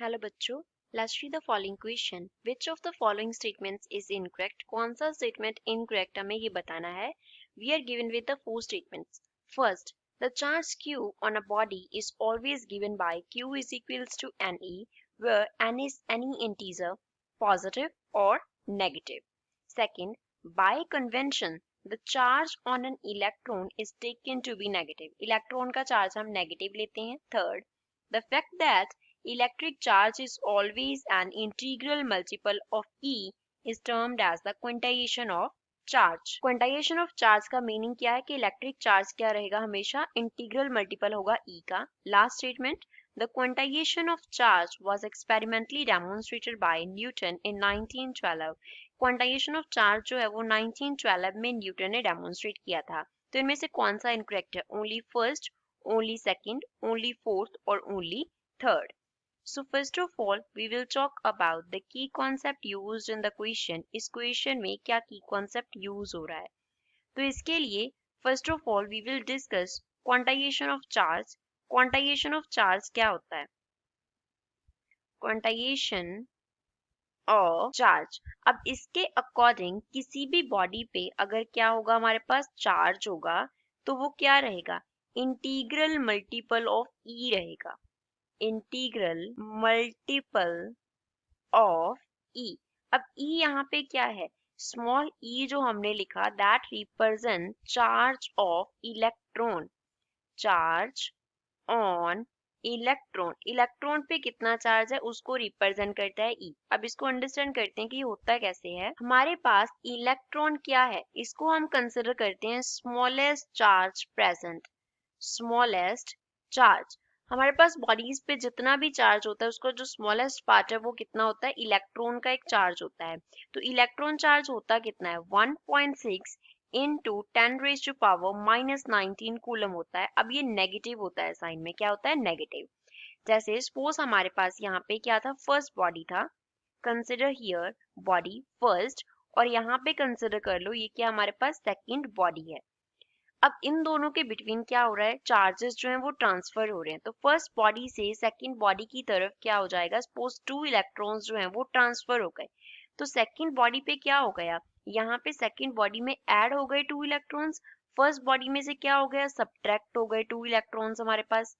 Hello बच्चों, let's read the following question. Which of the following statements is incorrect? कौन सा statement incorrect हमें ये बताना है। We are given with the four statements. First, the charge q on a body is always given by q is equals to ne, where n is any integer, positive or negative. Second, by convention, the charge on an electron is taken to be negative. Electron का charge हम negative लेते हैं. Third, the fact that electric charge is always an integral multiple of E is termed as the quantization of charge. Quantization of charge का meaning क्या है कि electric charge क्या रहेगा, हमेशा इंटीग्रल मल्टीपल होगा E का. Last statement, the quantization of charge was experimentally demonstrated by Newton in 1912. Quantization of charge जो है वो 1912 में न्यूटन ने डेमोन्स्ट्रेट किया था. तो इनमें से कौन सा इनकरेक्ट है? Only first, only second, only fourth और only third. So first of all, we will talk about the key concept used in the question. इस question में क्या key concept use हो रहा है? तो इसके लिए first of all we will discuss quantization of charge. Quantization of charge क्या होता है? Quantization of charge. अब इसके अकॉर्डिंग किसी भी बॉडी पे अगर क्या होगा, हमारे पास चार्ज होगा तो वो क्या रहेगा? इंटीग्रल मल्टीपल ऑफ ई रहेगा. इंटीग्रल मल्टीपल ऑफ ई. अब ई यहाँ पे क्या है? स्मॉल ई जो हमने लिखा that represent charge of electron. Charge on electron. Electron पे कितना चार्ज है उसको रिप्रेजेंट करता है ई. अब इसको अंडरस्टैंड करते हैं कि होता कैसे है. हमारे पास इलेक्ट्रॉन क्या है, इसको हम कंसिडर करते हैं smallest charge present. Smallest charge. हमारे पास बॉडीज पे जितना भी चार्ज होता है उसका जो स्मॉलेस्ट पार्ट है वो कितना होता है? इलेक्ट्रॉन का एक चार्ज होता है. तो इलेक्ट्रॉन चार्ज होता कितना है? 1.6 into 10 raised to power -19 coulomb होता है. अब ये नेगेटिव होता है साइन में. क्या होता है? नेगेटिव. जैसे सपोज हमारे पास यहाँ पे क्या था? फर्स्ट बॉडी था. कंसिडर हियर बॉडी फर्स्ट, और यहाँ पे कंसिडर कर लो ये क्या हमारे पास सेकंड बॉडी है. अब इन दोनों के बिटवीन क्या हो रहा है? चार्जेस जो हैं वो ट्रांसफर हो रहे हैं. तो फर्स्ट बॉडी से सेकंड बॉडी की तरफ क्या हो जाएगा? सपोज 2 इलेक्ट्रॉन्स जो हैं वो ट्रांसफर हो गए. तो सेकंड बॉडी पे क्या हो गया? यहाँ पे सेकंड बॉडी में ऐड हो गए 2 इलेक्ट्रॉन्स. फर्स्ट बॉडी में से क्या हो गया? सब्ट्रैक्ट हो गए 2 इलेक्ट्रॉन्स. हमारे पास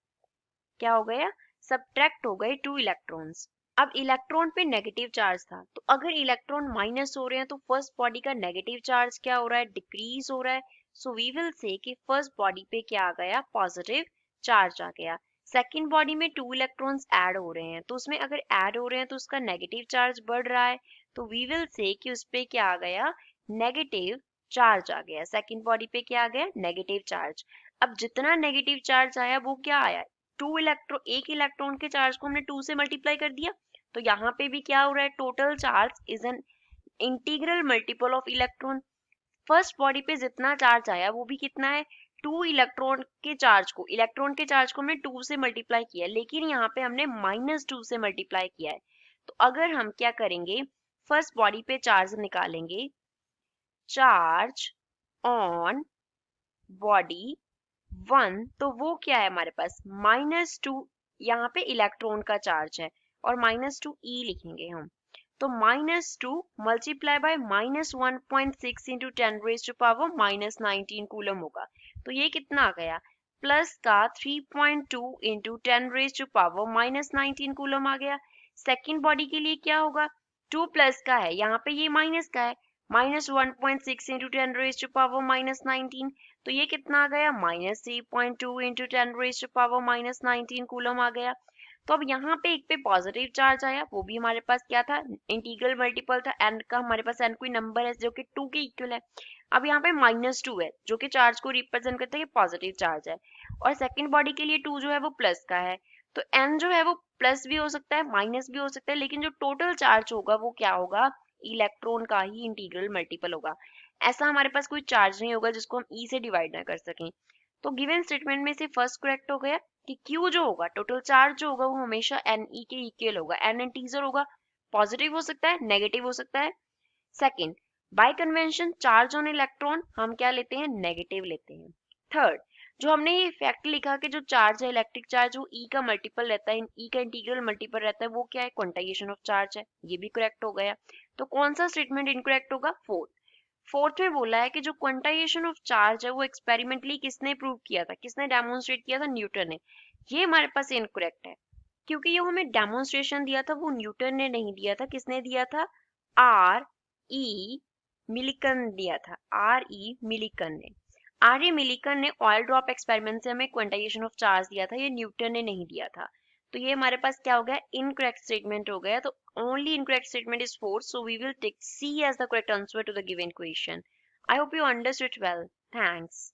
क्या हो गया? सब्ट्रैक्ट हो गए 2 इलेक्ट्रॉन्स. अब इलेक्ट्रॉन पे नेगेटिव चार्ज था, तो अगर इलेक्ट्रॉन माइनस हो रहे हैं तो फर्स्ट बॉडी का नेगेटिव चार्ज क्या हो रहा है? डिक्रीज हो रहा है. सो वी विल से कि फर्स्ट बॉडी पे क्या आ गया? पॉजिटिव चार्ज आ गया. सेकंड बॉडी में 2 इलेक्ट्रॉन्स ऐड हो रहे हैं, तो उसमें अगर ऐड हो रहे हैं तो उसका नेगेटिव चार्ज बढ़ रहा है. तो वी विल से कि उस पे क्या आ गया? नेगेटिव चार्ज आ गया. सेकंड बॉडी पे क्या आ गया? Negative charge. अब जितना नेगेटिव चार्ज आया वो क्या आया? एक इलेक्ट्रॉन के चार्ज को हमने 2 से मल्टीप्लाई कर दिया. तो यहाँ पे भी क्या हो रहा है? Total charge is an integral multiple of electron. First body पे जितना चार्ज आया वो भी कितना है? 2 इलेक्ट्रॉन के चार्ज को हमने 2 से मल्टीप्लाई किया, लेकिन यहाँ पे हमने -2 से मल्टीप्लाई किया है. तो अगर हम क्या करेंगे, फर्स्ट बॉडी पे चार्ज निकालेंगे, चार्ज ऑन बॉडी 1, तो वो क्या है हमारे पास? -2. यहाँ पे इलेक्ट्रॉन का चार्ज है और -2 ई लिखेंगे हम. तो -2 multiply by -1.6 into 10 raise to power -19 coulomb होगा. तो ये कितना आ गया? प्लस का 3.2 into 10 raise to power -19 coulomb आ गया. सेकेंड बॉडी के लिए क्या होगा? 2 प्लस का है, यहाँ पे ये माइनस का है, -1.6 इंटू 10 रेज टू पावर -19. तो ये कितना आ गया? -3.2 into 10 raise to power -19 coulomb आ गया. तो अब यहाँ पे एक पे पॉजिटिव चार्ज आया, वो भी हमारे पास क्या था? इंटीग्रल मल्टीपल था. एन का हमारे पास एन कोई नंबर है जो कि 2 के इक्वल है. अब यहाँ पे -2 है जो कि चार्ज को रिप्रेजेंट करता है, ये पॉजिटिव चार्ज है. और सेकंड बॉडी के लिए 2 जो है वो प्लस का है. तो एन जो है वो प्लस भी हो सकता है, माइनस भी हो सकता है, लेकिन जो टोटल चार्ज होगा वो क्या होगा? इलेक्ट्रॉन का ही इंटीग्रल मल्टीपल होगा. ऐसा हमारे पास कोई चार्ज नहीं होगा जिसको हम ई से डिवाइड ना कर सकें. तो गिवन स्टेटमेंट में से फर्स्ट करेक्ट हो गया कि Q जो होगा, टोटल चार्ज जो होगा, वो हमेशा Ne के इक्वल होगा. N इंटीजर होगा, पॉजिटिव हो सकता है, नेगेटिव हो सकता है. Second, bye convention charge on electron हम क्या लेते हैं? नेगेटिव लेते हैं. थर्ड, जो हमने ये फैक्ट लिखा कि जो चार्ज है इलेक्ट्रिक चार्ज वो ई का मल्टीपल रहता है, ई का इंटीग्रल मल्टीपल रहता है, वो क्या है, क्वांटाइजेशन ऑफ चार्ज है, ये भी करेक्ट हो गया। तो कौन सा स्टेटमेंट इनकरेक्ट होगा, फोर्थ में बोला है कि जो क्वांटाइजेशन ऑफ चार्ज है वो एक्सपेरिमेंटली किसने प्रूव किया था, किसने डेमोन्स्ट्रेट किया था, न्यूटन ने। ये हमारे पास इनकरेक्ट है, क्योंकि ये हमें डेमोन्स्ट्रेशन दिया था वो न्यूटन ने नहीं दिया था, किसने दिया था, आर ई मिलिकन दिया था, आर ई मिलिकन ने। आर ई मिलिकन ने ऑयल ड्रॉप एक्सपेरिमेंट से हमें क्वांटाइजेशन ऑफ चार्ज दिया था, ये न्यूटन ने नहीं दिया था। तो ये हमारे पास क्या हो गया, इनकरेक्ट स्टेटमेंट हो गया। तो only incorrect statement is 4, so we will take C as the correct answer to the given question. I hope you understood well. Thanks.